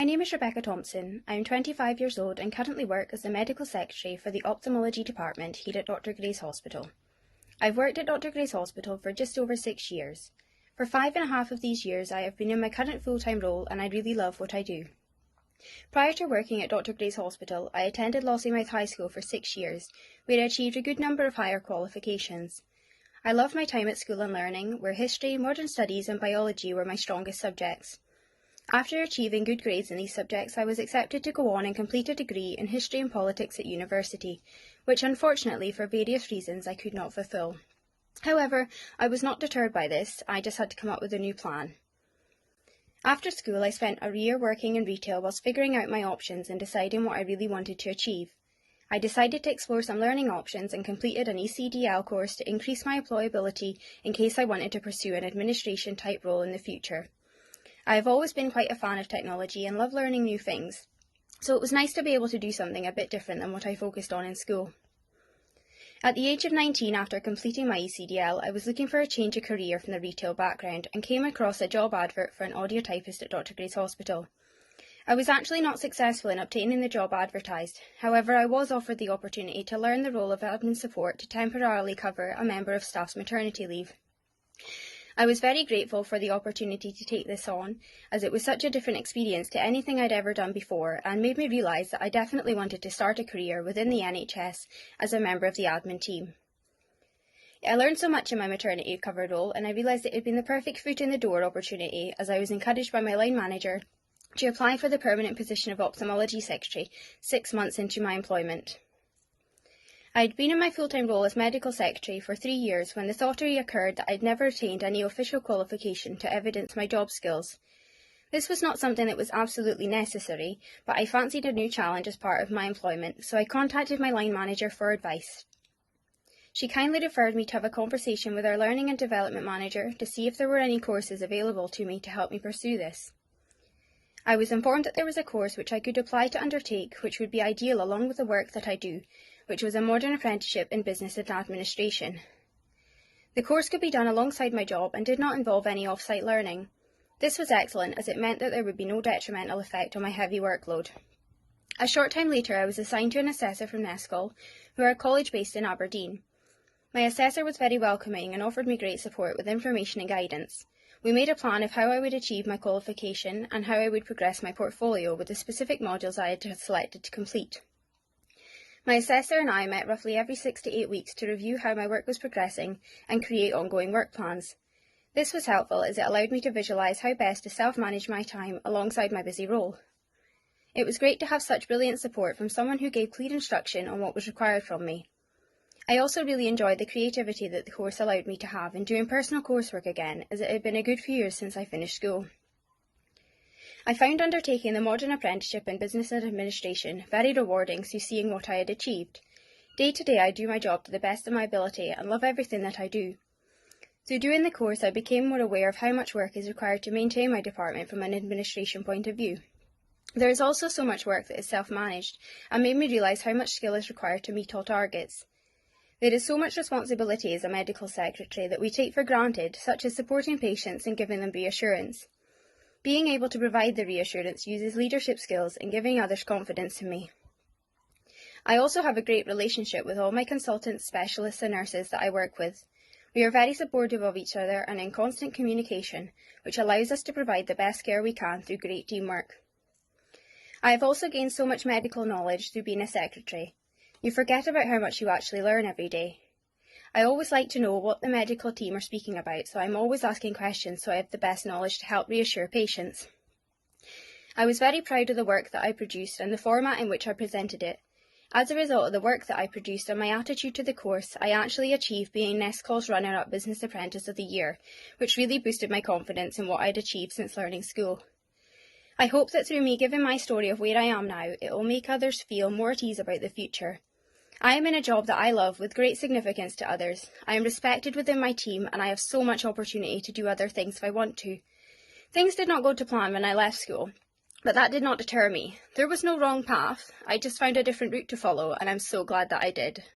My name is Rebecca Thomson. I am 25 years old and currently work as the Medical Secretary for the Ophthalmology Department here at Dr. Gray's Hospital. I've worked at Dr. Gray's Hospital for just over 6 years. For 5.5 of these years I have been in my current full-time role and I really love what I do. Prior to working at Dr. Gray's Hospital, I attended Lossiemouth High School for 6 years, where I achieved a good number of higher qualifications. I loved my time at school and learning, where history, modern studies and biology were my strongest subjects. After achieving good grades in these subjects, I was accepted to go on and complete a degree in history and politics at university, which unfortunately for various reasons I could not fulfil. However, I was not deterred by this, I just had to come up with a new plan. After school, I spent a year working in retail whilst figuring out my options and deciding what I really wanted to achieve. I decided to explore some learning options and completed an ECDL course to increase my employability in case I wanted to pursue an administration type role in the future. I have always been quite a fan of technology and love learning new things, so it was nice to be able to do something a bit different than what I focused on in school. At the age of 19, after completing my ECDL, I was looking for a change of career from the retail background and came across a job advert for an audiotypist at Dr. Gray's Hospital. I was actually not successful in obtaining the job advertised, however I was offered the opportunity to learn the role of admin support to temporarily cover a member of staff's maternity leave. I was very grateful for the opportunity to take this on, as it was such a different experience to anything I'd ever done before and made me realise that I definitely wanted to start a career within the NHS as a member of the admin team. I learned so much in my maternity cover role and I realised it had been the perfect foot in the door opportunity as I was encouraged by my line manager to apply for the permanent position of Ophthalmology Secretary 6 months into my employment. I had been in my full-time role as Medical Secretary for 3 years when the thought occurred that I'd never attained any official qualification to evidence my job skills. This was not something that was absolutely necessary, but I fancied a new challenge as part of my employment, so I contacted my line manager for advice. She kindly referred me to have a conversation with our Learning and Development Manager to see if there were any courses available to me to help me pursue this. I was informed that there was a course which I could apply to undertake which would be ideal along with the work that I do, which was a modern apprenticeship in business and administration. The course could be done alongside my job and did not involve any off-site learning. This was excellent as it meant that there would be no detrimental effect on my heavy workload. A short time later I was assigned to an assessor from Nescol, who are a college based in Aberdeen. My assessor was very welcoming and offered me great support with information and guidance. We made a plan of how I would achieve my qualification and how I would progress my portfolio with the specific modules I had selected to complete. My assessor and I met roughly every 6 to 8 weeks to review how my work was progressing and create ongoing work plans. This was helpful as it allowed me to visualise how best to self-manage my time alongside my busy role. It was great to have such brilliant support from someone who gave clear instruction on what was required from me. I also really enjoyed the creativity that the course allowed me to have in doing personal coursework again, as it had been a good few years since I finished school. I found undertaking the modern apprenticeship in business and administration very rewarding through seeing what I had achieved. Day to day I do my job to the best of my ability and love everything that I do. Through doing the course I became more aware of how much work is required to maintain my department from an administration point of view. There is also so much work that is self-managed and made me realise how much skill is required to meet all targets. There is so much responsibility as a medical secretary that we take for granted, such as supporting patients and giving them reassurance. Being able to provide the reassurance uses leadership skills and giving others confidence in me. I also have a great relationship with all my consultants, specialists and nurses that I work with. We are very supportive of each other and in constant communication, which allows us to provide the best care we can through great teamwork. I have also gained so much medical knowledge through being a secretary. You forget about how much you actually learn every day. I always like to know what the medical team are speaking about, so I'm always asking questions so I have the best knowledge to help reassure patients. I was very proud of the work that I produced and the format in which I presented it. As a result of the work that I produced and my attitude to the course, I actually achieved being Nescol's runner-up Business Apprentice of the Year, which really boosted my confidence in what I'd achieved since learning school. I hope that through me giving my story of where I am now, it will make others feel more at ease about the future. I am in a job that I love with great significance to others. I am respected within my team and I have so much opportunity to do other things if I want to. Things did not go to plan when I left school, but that did not deter me. There was no wrong path, I just found a different route to follow and I'm so glad that I did.